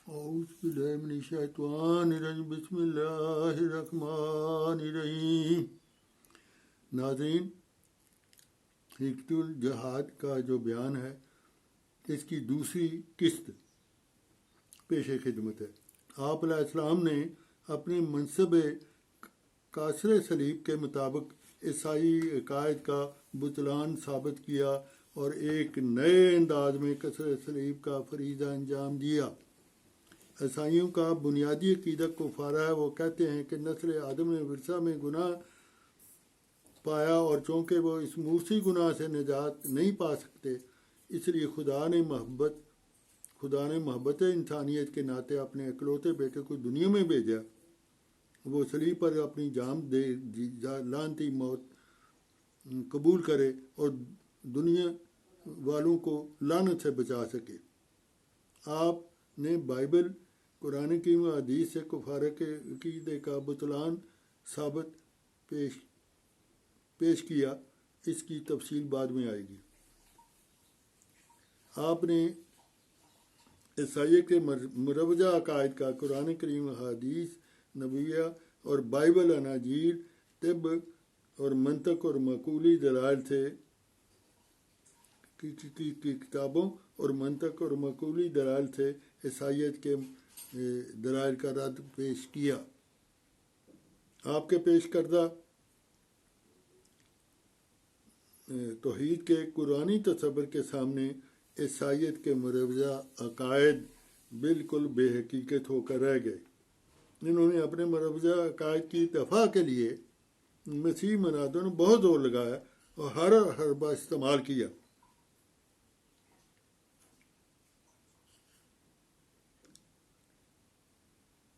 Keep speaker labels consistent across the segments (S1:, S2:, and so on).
S1: اعوذ باللہ من الشیطان الرجیم بسم اللہ الرحمن الرحیم۔ ناظرین، حکمت الجہاد کا جو بیان ہے اس کی دوسری قسط پیش خدمت ہے۔ آپ علیہ السلام نے اپنے منصب کاسر صلیب کے مطابق عیسائی عقائد کا بطلان ثابت کیا اور ایک نئے انداز میں کسر صلیب کا فریضہ انجام دیا۔ عیسائیوں کا بنیادی عقیدہ کفارہ ہے۔ وہ کہتے ہیں کہ نسل آدم نے ورثہ میں گناہ پایا اور چونکہ وہ اس موسی گناہ سے نجات نہیں پا سکتے، اس لیے خدا نے محبت انسانیت کے ناطے اپنے اکلوتے بیٹے کو دنیا میں بھیجا۔ وہ صلیب پر اپنی جان دے لعنتی موت قبول کرے اور دنیا والوں کو لعنت سے بچا سکے۔ آپ نے بائبل، قرآن کی حدیث سے کفارہ کے عقیدے کا بطلان ثابت پیش کیا۔ اس کی تفصیل بعد میں آئے گی۔ آپ نے عیسائیت کے مروجہ عقائد کا قرآن کریم، حدیث نبویہ اور بائبل، اناجیل، طب اور منطق اور معقولی دلائل سے کی کتابوں اور منطق اور معقولی دلائل سے عیسائیت کے دلائل کا رد پیش کیا۔ آپ کے پیش کردہ توحید کے قرآنی تصور کے سامنے عیسائیت کے مروجہ عقائد بالکل بے حقیقت ہو کر رہ گئے۔ انہوں نے اپنے مروجہ عقائد کی دفاع کے لیے مسیح منادوں نے بہت زور لگایا اور ہر حربہ استعمال کیا۔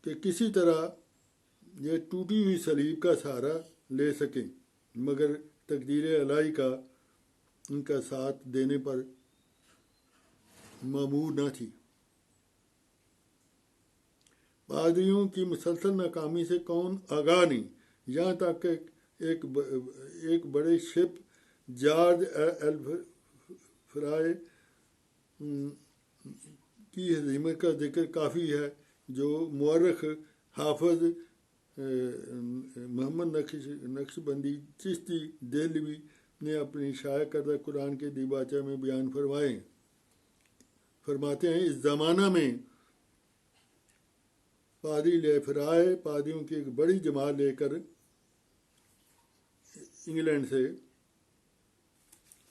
S1: کہ کسی طرح یہ ٹوٹی ہوئی صلیب کا سہارا لے سکیں، مگر تقدیر الہی کا ان کا ساتھ دینے پر معمور نہ تھی۔ پادریوں کی مسلسل ناکامی سے کون آگاہ نہیں، یہاں تک کہ ایک بڑے شپ جارج فرائے کی ہزیمت کا ذکر کافی ہے، جو مورخ حافظ محمد نقشبندی چشتی دہلوی نے اپنی شائع کردہ قرآن کے دیباچہ میں بیان فرماتے ہیں۔ اس زمانہ میں پادری لے فرائے پادریوں کی ایک بڑی جماعت لے کر انگلینڈ سے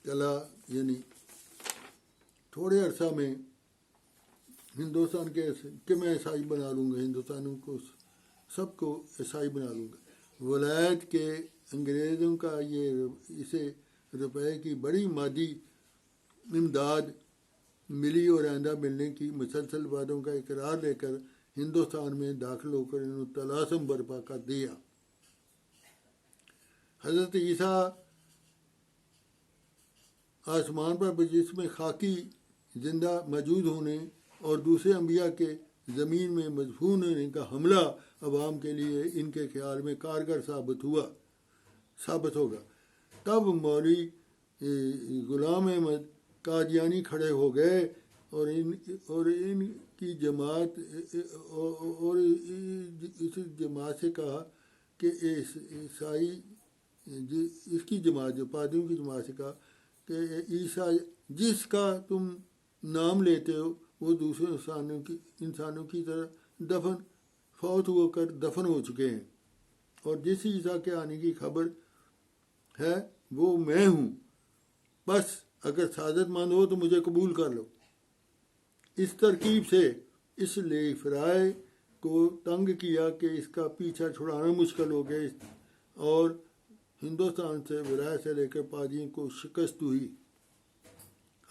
S1: چلا، یعنی تھوڑے عرصہ میں ہندوستان کہ میں عیسائی بنا لوں گا، ہندوستانیوں کو سب کو عیسائی بنا لوں گا۔ ولایت کے انگریزوں کا اسے روپے کی بڑی مادی امداد ملی اور آئندہ ملنے کی مسلسل وعدوں کا اقرار لے کر ہندوستان میں داخل ہو کر انہوں نے طلاسم برپا کر دیا۔ حضرت عیسیٰ آسمان پر بجسم خاکی زندہ موجود ہونے اور دوسرے انبیاء کے زمین میں مدفون ہونے کا حملہ عوام کے لیے ان کے خیال میں کارگر ثابت ہوگا۔ تب مولوی غلام احمد قادیانی کھڑے ہو گئے اور ان کی جماعت اس جماعت سے کہا کہ اس کی جماعت، جو پادریوں کی جماعت سے کہا کہ عیسیٰ جس کا تم نام لیتے ہو وہ دوسرے انسانوں کی طرح فوت ہو کر دفن ہو چکے ہیں، اور جس عیسیٰ کے آنے کی خبر ہے وہ میں ہوں، بس اگر سعادت مند ہو تو مجھے قبول کر لو۔ اس ترکیب سے اس لے فرائے کو تنگ کیا کہ اس کا پیچھا چھڑانا مشکل ہو گیا، اور ہندوستان سے ولایت سے لے کر پادریوں کو شکست ہوئی۔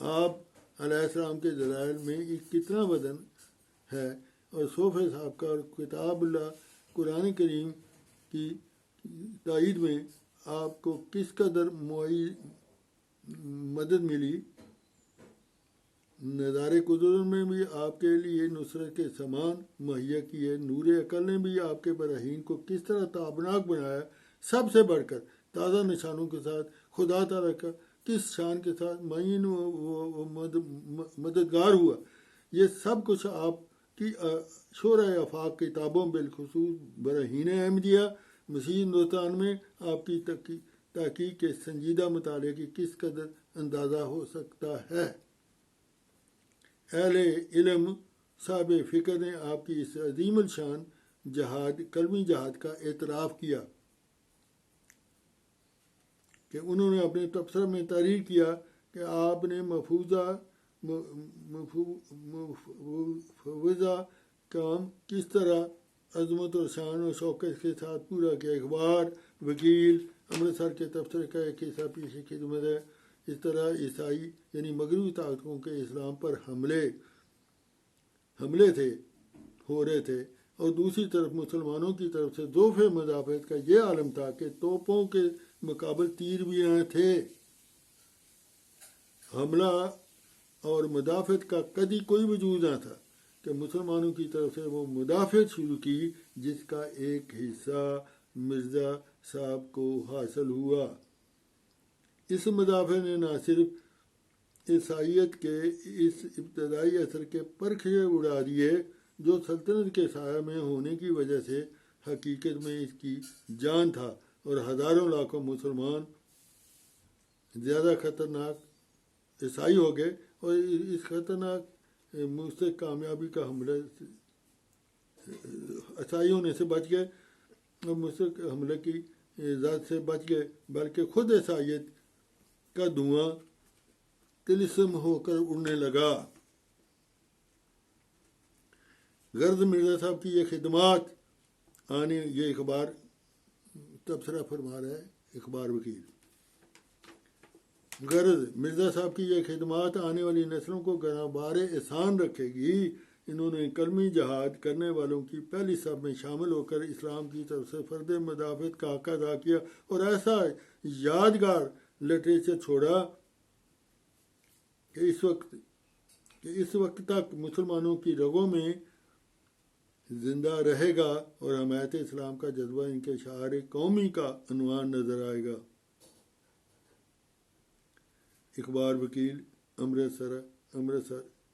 S1: آپ علیہ السلام کے دلائل میں کتنا وزن ہے، اور صوفہ صاحب کا اور کتاب اللہ قرآن کریم کی تائید میں آپ کو کس قدر مدد ملی۔ نظارِ قدرت میں بھی آپ کے لیے نصرت کے سامان مہیا کیے، نور عقل نے بھی آپ کے براہین کو کس طرح تابناک بنایا، سب سے بڑھ کر تازہ نشانوں کے ساتھ خدا تعالیٰ کا کس شان کے ساتھ معین و مددگار ہوا۔ یہ سب کچھ آپ کی شورۂ آفاق کتابوں بالخصوص براہین احمدیہ مسیح ہندوستان میں آپ کی تحقیق کے سنجیدہ مطالعے کی کس قدر اندازہ ہو سکتا ہے۔ اہل علم صاحب فکر نے آپ کی اس عظیم الشان جہاد کلمی جہاد کا اعتراف کیا کہ انہوں نے اپنے تبصرہ میں تحریر کیا کہ آپ نے مفروضہ کام کس طرح عظمت و شان و شوکت کے ساتھ پورا کیا۔ اخبار وکیل امرتسر کے تبصرے کا ایک حصہ پیش خدمت ہے۔ اس طرح عیسائی یعنی مغربی طاقتوں کے اسلام پر حملے ہو رہے تھے، اور دوسری طرف مسلمانوں کی طرف سے ضعف مدافعت کا یہ عالم تھا کہ توپوں کے مقابل تیر بھی نہ تھے۔ حملہ اور مدافعت کا کبھی کوئی وجود نہ تھا کہ مسلمانوں کی طرف سے وہ مدافعت شروع کی جس کا ایک حصہ مرزا صاحب کو حاصل ہوا۔ اس مدافع نے نہ صرف عیسائیت کے اس ابتدائی اثر کے پرکھے اڑا دیے جو سلطنت کے سایہ میں ہونے کی وجہ سے حقیقت میں اس کی جان تھا، اور ہزاروں لاکھوں مسلمان زیادہ خطرناک عیسائی ہو گئے، اور اس خطرناک مستقل کامیابی کا حملہ عیسائی ہونے سے بچ گئے اور مستقل حملے کی ذات سے بچ گئے، بلکہ خود عیسائیت کا دھواں طلسم ہو کر اڑنے لگا۔ غرض مرزا صاحب کی یہ خدمات یہ اخبار تبصرہ فرما رہا ہے اخبار وکیل۔ غرض مرزا صاحب کی یہ خدمات آنے والی نسلوں کو گراں بار احسان رکھے گی۔ انہوں نے کلمی جہاد کرنے والوں کی پہلی صف میں شامل ہو کر اسلام کی طرف سے فرد مدافعت کا حق ادا کیا، اور ایسا یادگار لٹریچر چھوڑا کہ اس وقت تک مسلمانوں کی رگوں میں زندہ رہے گا، اور حمایت اسلام کا جذبہ ان کے شعار قومی کا عنوان نظر آئے گا۔ اخبار وکیل امرتسر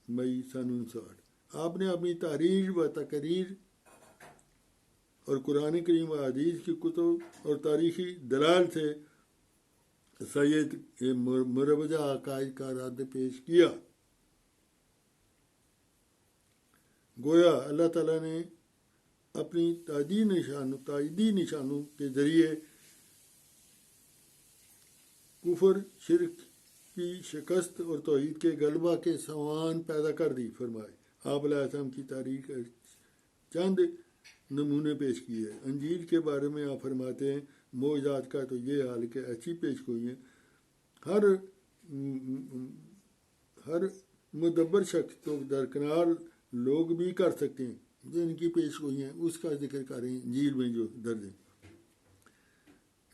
S1: مئی سن 1960۔ آپ نے اپنی تحریر و تقریر اور قرآن کریم و حدیث کی کتب اور تاریخی دلائل سے سید مروجہ عقائد کا رد پیش کیا۔ گویا اللہ تعالیٰ نے اپنی تائیدی نشانوں کے ذریعے کفر شرک کی شکست اور توحید کے غلبہ کے سامان پیدا کر دی فرمائے۔ آپ علیہ السلام کی تاریخ چند نمونے پیش کیے ہیں۔ انجیل کے بارے میں آپ فرماتے ہیں معجزات کا تو یہ حال کہ ایسی پیش گوئی ہیں ہر مدبر شخص تو درکنار لوگ بھی کر سکتے ہیں، جن کی پیش گوئی ہیں اس کا ذکر کریں انجیل میں جو درج ہیں۔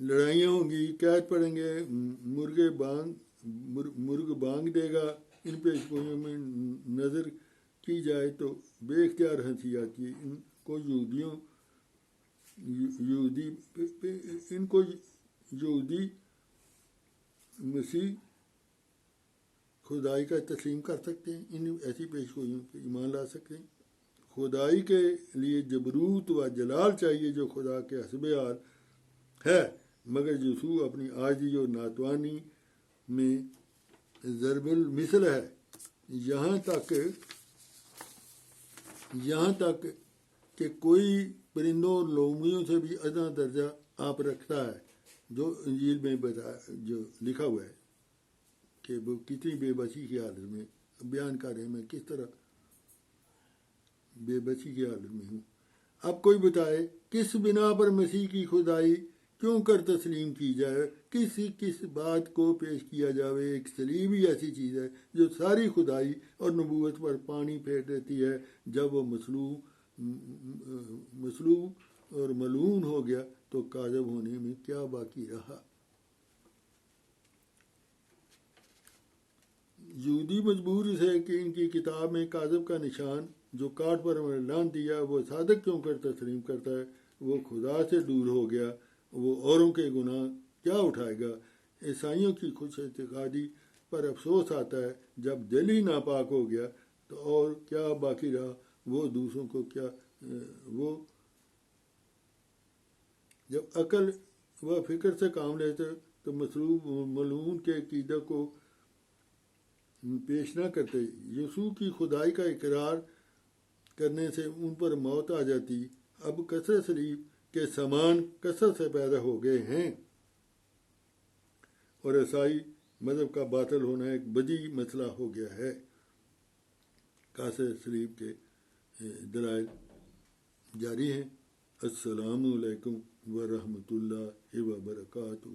S1: لڑائیاں ہوں گی، قید پڑیں گے، مرغ بانگ دے گا۔ ان پیش گوئیوں میں نظر کی جائے تو بے اختیار ہنسی آتی ہے۔ ان کو یہودی مسیح خدائی کا تسلیم کر سکتے ہیں، ان ایسی پیش گوئیوں پہ ایمان لا سکتے ہیں۔ خدائی کے لیے جبروت و جلال چاہیے جو خدا کے حسب حال ہے، مگر یسوع اپنی عاجزی اور ناتوانی میں ضرب المثل ہے۔ یہاں تک کہ کوئی پرندوں اور لومڑیوں سے بھی ادنا درجہ آپ رکھتا ہے، جو انجیل میں جو لکھا ہوا ہے کہ وہ کتنی بے بسی کی حالت میں بیان کر رہے ہیں، میں کس طرح بے بسی کی حالت میں ہوں۔ اب کوئی بتائے کس بنا پر مسیح کی خدائی کیوں کر تسلیم کی جائے، کس بات کو پیش کیا جاوے۔ ایک صلیب ہی ایسی چیز ہے جو ساری خدائی اور نبوت پر پانی پھیر دیتی ہے۔ جب وہ مصلوب اور ملعون ہو گیا تو کاذب ہونے میں کیا باقی رہا۔ یہودی مجبور ہے کہ ان کی کتاب میں کاذب کا نشان جو کاٹ پر لان دیا وہ صادق کیوں کر تسلیم کرتا ہے۔ وہ خدا سے دور ہو گیا، وہ اوروں کے گناہ کیا اٹھائے گا۔ عیسائیوں کی خوش اعتقادی پر افسوس آتا ہے، جب دل ہی ناپاک ہو گیا تو اور کیا باقی رہا۔ وہ دوسروں کو کیا وہ جب عقل و فکر سے کام لیتے تو مصلوب ملعون کے عقیدہ کو پیش نہ کرتے. یسوع کی خدائی کا اقرار کرنے سے ان پر موت آ جاتی. اب کثرت صلیب کے سامان کثرت سے پیدا ہو گئے ہیں اور عیسائی مذہب کا باطل ہونا ایک بدی مسئلہ ہو گیا ہے. کثرت صلیب کے دلائل جاری ہیں. السلام علیکم ورحمۃ اللہ وبرکاتہ.